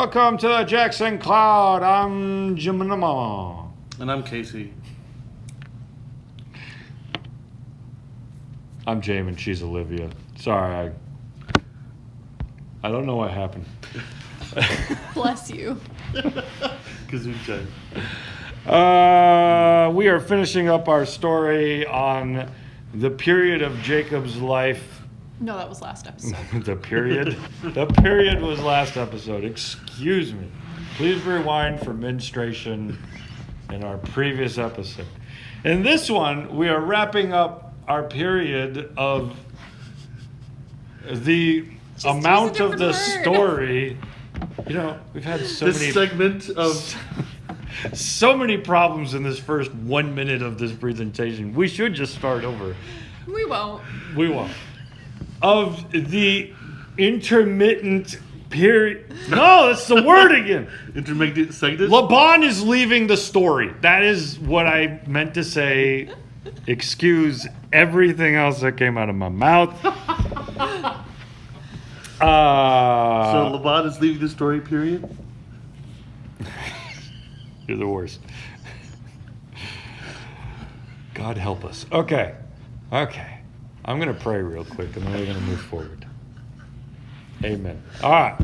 Welcome to the Jackson Cloud. I'm Jim. And I'm Casey. I'm James and she's Olivia. Sorry, I don't know what happened. Bless you. Gesundheit. We are finishing up our story on the period of Jacob's life. No, that was last episode. The period? The period was last episode. Excuse me. Please rewind for menstruation in our previous episode. In this one, we are wrapping up our period of the Just amount use a of the different word. story. You know, we've had so This many segment of so many problems in this first 1 minute of this presentation. We should just start over. We won't. We won't. Of the intermittent period. No, that's the word again. intermittent segment. Laban is leaving the story. That is what I meant to say. Excuse everything else that came out of my mouth. So Laban is leaving the story. Period. You're the worst. God help us. Okay. I'm going to pray real quick and then we're going to move forward. Amen. All right.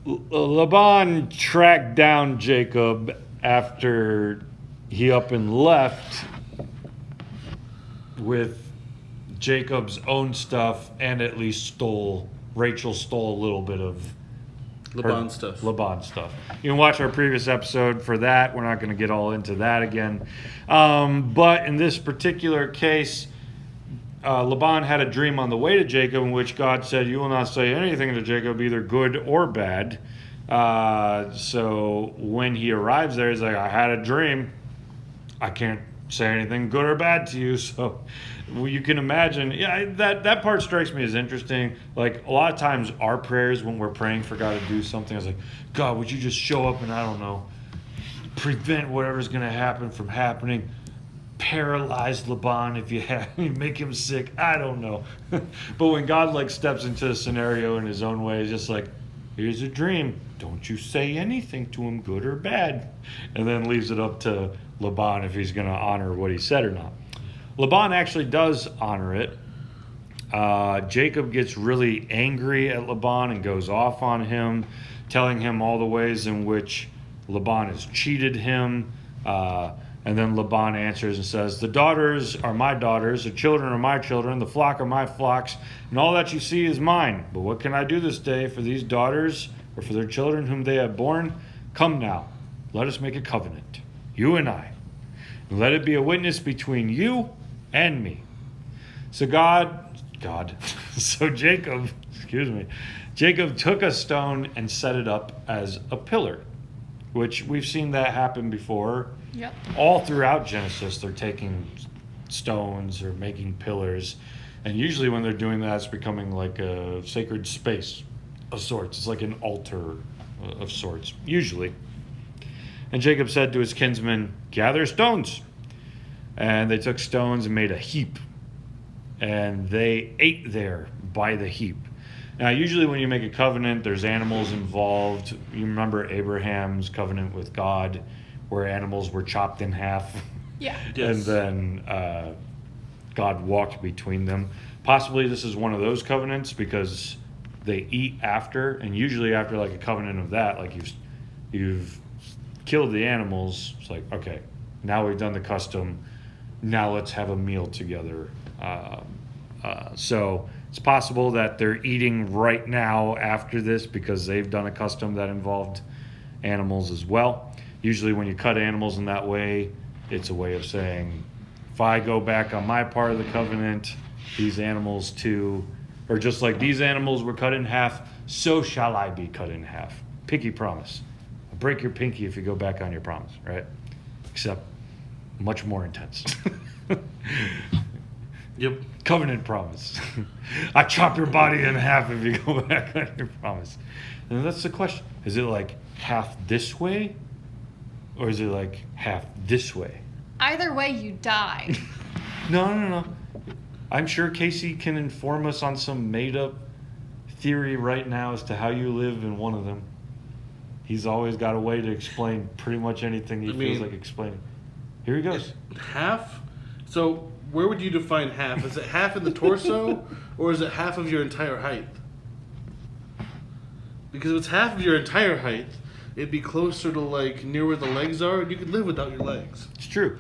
Laban tracked down Jacob after he up and left with Jacob's own stuff and at least Rachel stole a little bit of Laban stuff. Laban stuff. You can watch our previous episode for that. We're not going to get all into that again. But in this particular case, Laban had a dream on the way to Jacob in which God said, "You will not say anything to Jacob, either good or bad." So when he arrives there, he's like, "I had a dream. I can't say anything good or bad to you." So you can imagine, that part strikes me as interesting. Like a lot of times our prayers when we're praying for God to do something, I was like, "God, would you just show up and I don't know, prevent whatever's going to happen from happening. Paralyze Laban if you have, make him sick." I don't know. But when God steps into the scenario in his own way, it's just like, "Here's a dream. Don't you say anything to him, good or bad." And then leaves it up to Laban if he's going to honor what he said or not. Laban actually does honor it. Jacob gets really angry at Laban and goes off on him, telling him all the ways in which Laban has cheated him. And then Laban answers and says, "The daughters are my daughters, the children are my children, the flock are my flocks, and all that you see is mine. But what can I do this day for these daughters or for their children whom they have borne? Come now, let us make a covenant, you and I, and let it be a witness between you and me." So Jacob took a stone and set it up as a pillar, which we've seen that happen before. Yep. All throughout Genesis, they're taking stones or making pillars. And usually when they're doing that, it's becoming like a sacred space of sorts. It's like an altar of sorts, usually. And Jacob said to his kinsmen, "Gather stones." And they took stones and made a heap. And they ate there by the heap. Now, usually when you make a covenant, there's animals involved. You remember Abraham's covenant with God, where animals were chopped in half. Yeah. Yes. And then God walked between them. Possibly this is one of those covenants because they eat after, and usually after like a covenant of that, like you've killed the animals. It's like, okay, now we've done the custom. Now let's have a meal together. So it's possible that they're eating right now after this because they've done a custom that involved animals as well. Usually when you cut animals in that way, it's a way of saying, if I go back on my part of the covenant, these animals too, or just like these animals were cut in half, so shall I be cut in half. Pinky promise. I'll break your pinky if you go back on your promise, right? Except much more intense. Yep. Covenant promise. I chop your body in half if you go back on your promise. And that's the question. Is it like half this way? Or is it like half this way? Either way, you die. No. I'm sure Casey can inform us on some made up theory right now as to how you live in one of them. He's always got a way to explain pretty much anything he feels like explaining. Here he goes. Half? So where would you define half? Is it half in the torso, or is it half of your entire height? Because if it's half of your entire height, it'd be closer to like near where the legs are, and you could live without your legs. It's true.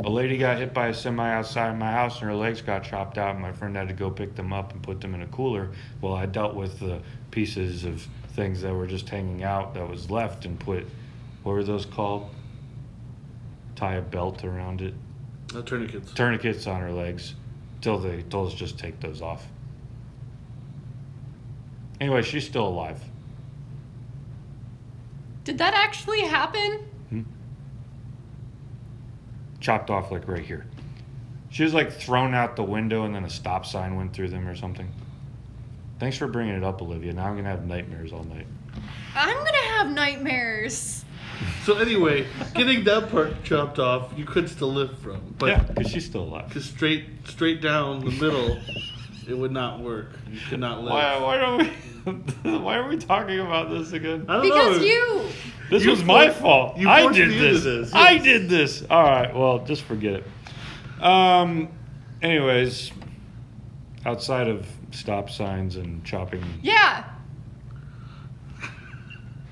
A lady got hit by a semi outside my house and her legs got chopped out, and my friend had to go pick them up and put them in a cooler. Well, I dealt with the pieces of things that were just hanging out that was left and put, what were those called? Tie a belt around it. Tourniquets. Tourniquets on her legs till they told us just take those off. Anyway, she's still alive. Did that actually happen? Chopped off like right here. She was like thrown out the window and then a stop sign went through them or something. Thanks for bringing it up, Olivia. Now I'm going to have nightmares all night. I'm gonna have nightmares. So anyway, getting that part chopped off, you could still live from. But Yeah, because she's still alive. Because straight down the middle, it would not work. You could not live. Why don't we? Why are we talking about this again? I don't Because know. you. This You was my forced- fault. you I forced did me into this. this, I yes. did this. All right. Well, just forget it. Anyways, outside of stop signs and chopping, Yeah.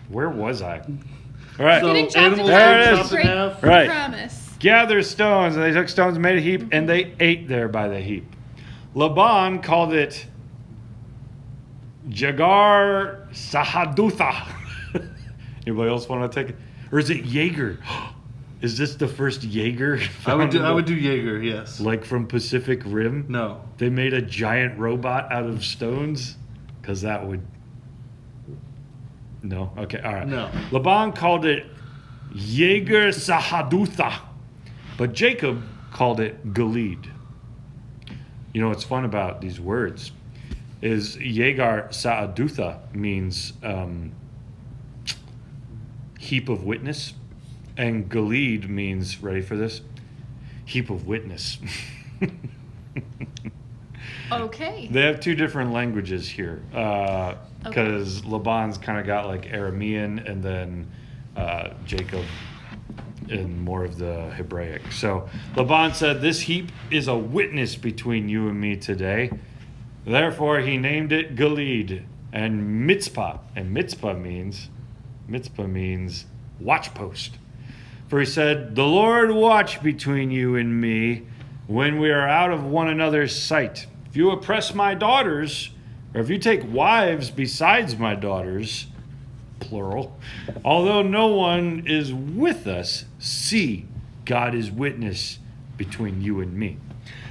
where was I? All right. So Getting chopped animals in There are it half is. is chopped in great. half. Right. Promise. Gather stones, and they took stones, made a heap, and they ate there by the heap. Laban called it Jegar-sahadutha. Anybody else want to take it? Or is it Jaeger? Is this the first Jaeger? I would do Jaeger, yes. Like from Pacific Rim? No. They made a giant robot out of stones? Because that would... No? Okay, all right. No. Laban called it Jegar-sahadutha, but Jacob called it Gilead. You know what's fun about these words is Jegar-sahadutha means heap of witness, and Gilead means, ready for this? Heap of witness. Okay. They have two different languages here because Laban's kind of got like Aramean and then Jacob in more of the Hebraic. So Laban said, "This heap is a witness between you and me today." Therefore, he named it Gilead and Mitzpah. And Mitzpah means watch post. For he said, "The Lord watch between you and me when we are out of one another's sight. If you oppress my daughters, or if you take wives besides my daughters," plural, "although no one is with us, see, God is witness between you and me."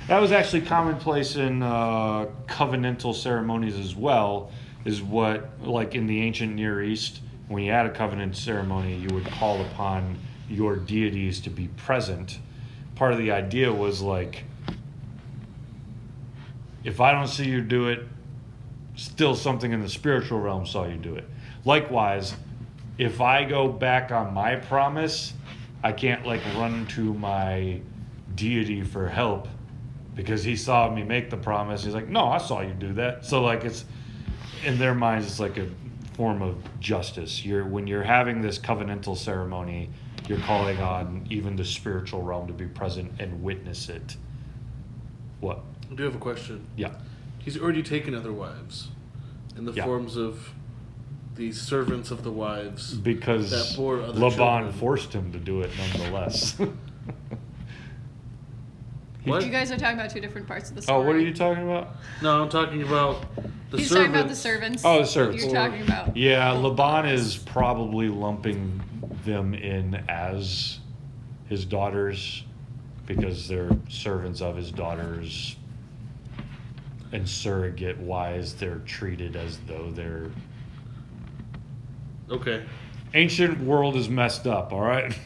That was actually commonplace in covenantal ceremonies as well, is what, like in the ancient Near East, when you had a covenant ceremony, you would call upon your deities to be present. Part of the idea was like, if I don't see you do it, still something in the spiritual realm saw you do it. Likewise, if I go back on my promise, I can't like run to my deity for help because he saw me make the promise. He's like, "No, I saw you do that." So like it's, in their minds, it's like a form of justice. When you're having this covenantal ceremony, you're calling on even the spiritual realm to be present and witness it. What? I do have a question. Yeah. He's already taken other wives in the Yeah. forms of the servants of the wives. Because that bore other Laban children. forced him to do it nonetheless. What? You guys are talking about two different parts of the story. Oh, what are you talking about? No, I'm talking about the He's servants. talking about the servants. Oh, the servants. You're talking about. Yeah, Laban is probably lumping them in as his daughters because they're servants of his daughters, and surrogate wise they're treated as though they're... Okay. Ancient world is messed up, all right?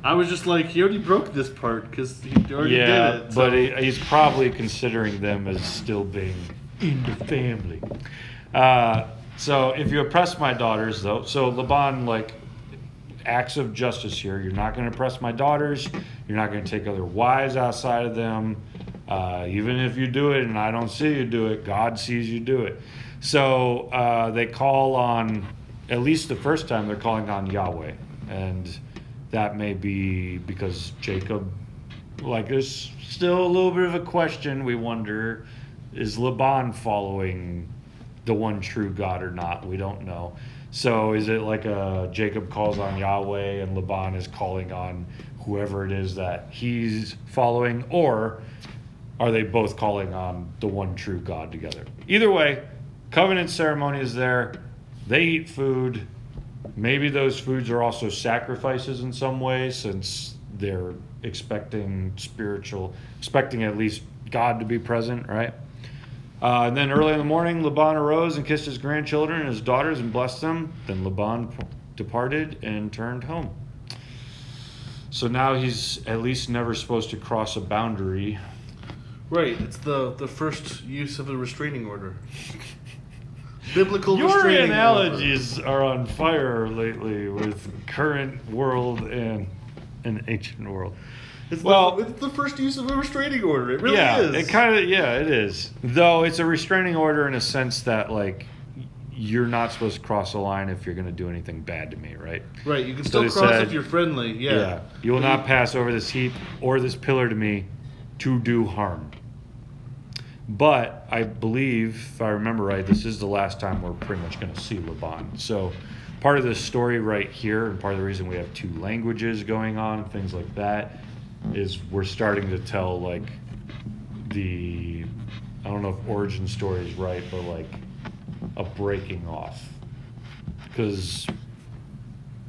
I was just like, he already broke this part because he already Yeah, did it. but he's probably considering them as still being in the family. So if you oppress my daughters, though, so Laban, like, acts of justice here. You're not going to oppress my daughters. You're not going to take other wives outside of them. Even if you do it and I don't see you do it, God sees you do it. So they call on, at least the first time, they're calling on Yahweh. And that may be because Jacob, like, there's still a little bit of a question. We wonder, is Laban following the one true God or not? We don't know. So is it like Jacob calls on Yahweh and Laban is calling on whoever it is that he's following? Or are they both calling on the one true God together? Either way, covenant ceremony is there. They eat food. Maybe those foods are also sacrifices in some way, since they're expecting at least God to be present, right? And then early in the morning, Laban arose and kissed his grandchildren and his daughters and blessed them. Then Laban departed and turned home. So now he's at least never supposed to cross a boundary. Right. It's the first use of a restraining order. Biblical Your restraining analogies are on fire lately with current world and an ancient world. It's the first use of a restraining order. It really is. It is. Though it's a restraining order in a sense that, like, you're not supposed to cross a line if you're going to do anything bad to me, right? Right. You can still cross if you're friendly. Yeah. You will not pass over this heap or this pillar to me to do harm. But I believe, if I remember right, this is the last time we're pretty much going to see Laban. So part of this story right here, and part of the reason we have two languages going on, things like that, is we're starting to tell, like, I don't know if origin story is right, but like a breaking off. Because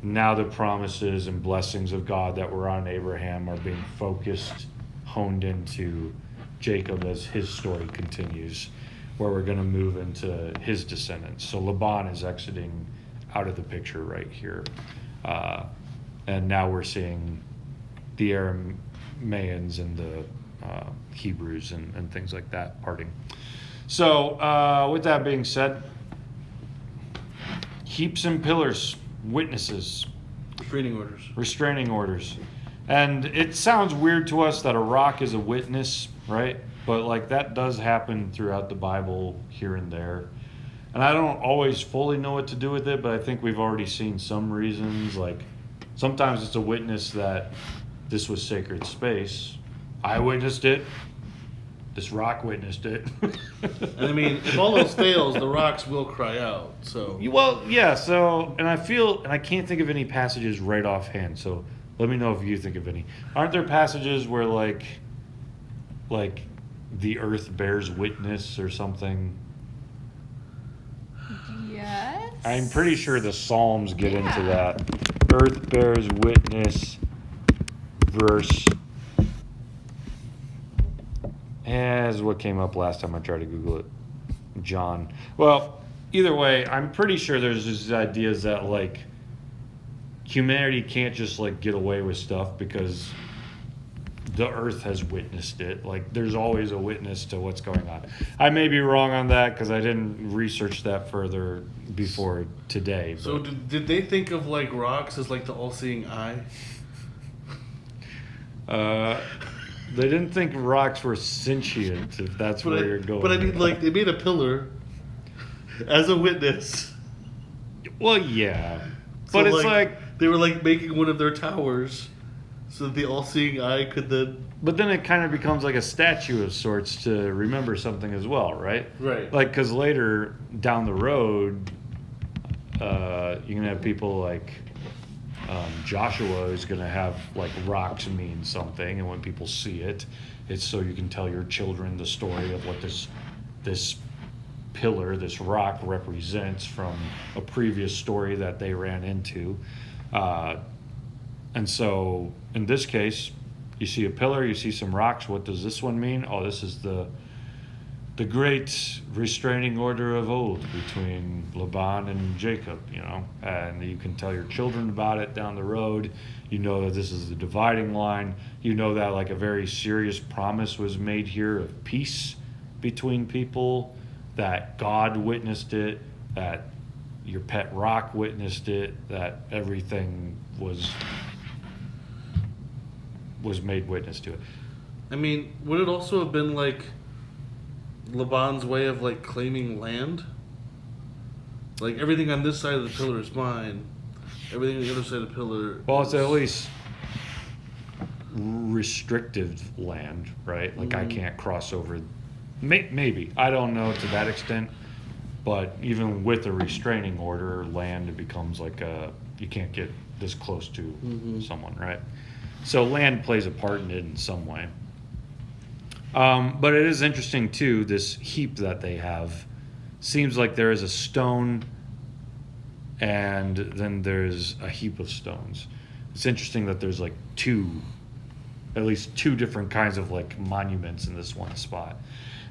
now the promises and blessings of God that were on Abraham are being focused, honed into Jacob as his story continues, where we're going to move into his descendants. So Laban is exiting out of the picture right here. And now we're seeing the Aramaeans and the Hebrews and things like that parting. So with that being said, heaps and pillars, witnesses, restraining orders. And it sounds weird to us that a rock is a witness, right? But like that does happen throughout the Bible here and there. And I don't always fully know what to do with it, but I think we've already seen some reasons. Like sometimes it's a witness that this was sacred space. I witnessed it. This rock witnessed it. And I mean, if all else fails, the rocks will cry out. So well, yeah. So, and I can't think of any passages right offhand. So let me know if you think of any. Aren't there passages where like the earth bears witness or something? Yes. I'm pretty sure the Psalms get into that. Earth bears witness, verse. As what came up last time I tried to Google it. John. Well, either way, I'm pretty sure there's these ideas that like humanity can't just like get away with stuff because the earth has witnessed it. Like there's always a witness to what's going on. I may be wrong on that because I didn't research that further before today. So did they think of like rocks as like the all-seeing eye? They didn't think rocks were sentient, if that's where you're going. But I mean, like, they made a pillar as a witness. Well, yeah. So But it's like... They were, like, making one of their towers so that the all-seeing eye could then... But then it kind of becomes like a statue of sorts to remember something as well, right? Right. Like, because later, down the road, you can have people like... Joshua is going to have like rocks mean something, and when people see it, it's so you can tell your children the story of what this pillar, this rock represents from a previous story that they ran into. And so in this case, you see a pillar, you see some rocks. What does this one mean? Oh, this is the great restraining order of old between Laban and Jacob, and you can tell your children about it down the road. You know that this is the dividing line. You know that like a very serious promise was made here of peace between people, that God witnessed it, that your pet rock witnessed it, that everything was made witness to it. I mean, would it also have been like Laban's way of like claiming land? Like everything on this side of the pillar is mine. Everything on the other side of the pillar. Well, it's at least restricted land, right? Like I can't cross over. Maybe I don't know to that extent, but even with a restraining order, land it becomes like you can't get this close to someone, right? So land plays a part in it in some way. But it is interesting too. This heap that they have seems like there is a stone, and then there's a heap of stones. It's interesting that there's like at least two different kinds of like monuments in this one spot.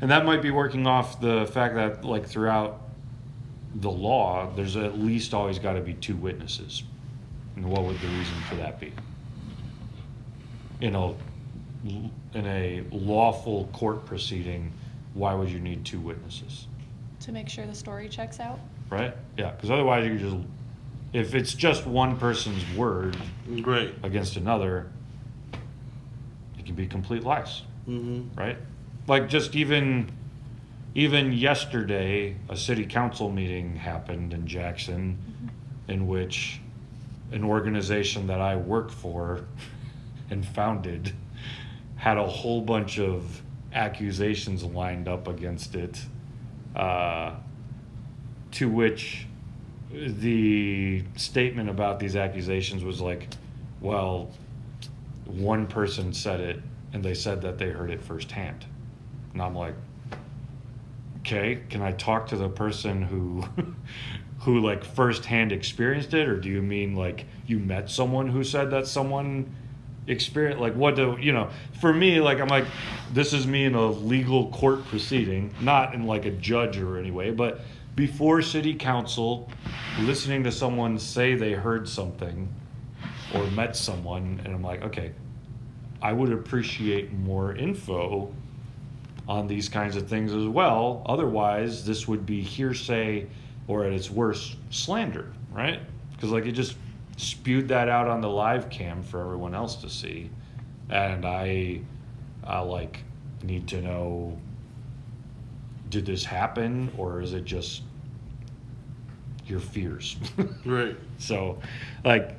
And that might be working off the fact that like throughout the law, there's at least always got to be two witnesses. And what would the reason for that be? In a lawful court proceeding, why would you need two witnesses? To make sure the story checks out. Right? Yeah, because otherwise you just, if it's just one person's word Right. against another, it can be complete lies, Mm-hmm. right? Like just even yesterday, a city council meeting happened in Jackson, in which an organization that I work for and founded had a whole bunch of accusations lined up against it, to which the statement about these accusations was like, well, one person said it and they said that they heard it firsthand. And I'm like, okay, can I talk to the person who like firsthand experienced it? Or do you mean like you met someone who said that someone experienced, like what do, for me, like, I'm like, this is me in a legal court proceeding, not in like a judge or any way, but before city council, listening to someone say they heard something or met someone, and I'm like, okay, I would appreciate more info on these kinds of things as well. Otherwise, this would be hearsay or at its worst, slander, right? Because like it just spewed that out on the live cam for everyone else to see. And I like need to know, did this happen or is it just your fears? Right. So like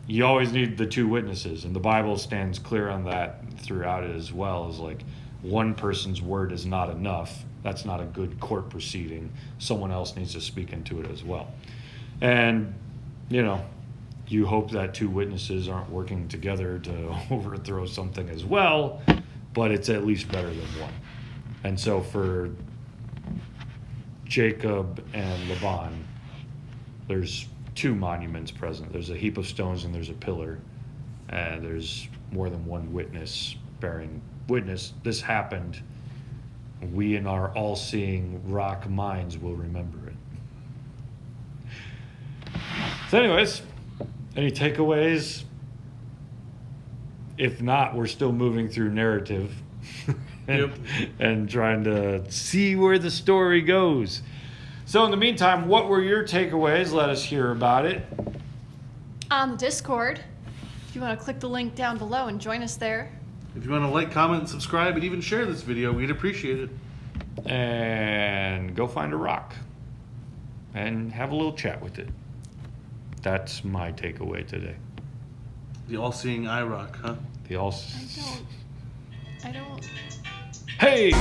you always need the two witnesses, and the Bible stands clear on that throughout it as well, is like one person's word is not enough. That's not a good court proceeding. Someone else needs to speak into it as well. And you hope that two witnesses aren't working together to overthrow something as well, but it's at least better than one. And so for Jacob and Laban, there's two monuments present. There's a heap of stones and there's a pillar. And there's more than one witness bearing witness. This happened. We in our all-seeing rock minds will remember it. So anyways, any takeaways? If not, we're still moving through narrative and trying to see where the story goes. So in the meantime, what were your takeaways? Let us hear about it. On the Discord, if you want to click the link down below and join us there. If you want to like, comment, and subscribe, and even share this video, we'd appreciate it. And go find a rock and have a little chat with it. That's my takeaway today. The all-seeing eye rock, huh? The all. I don't. Hey!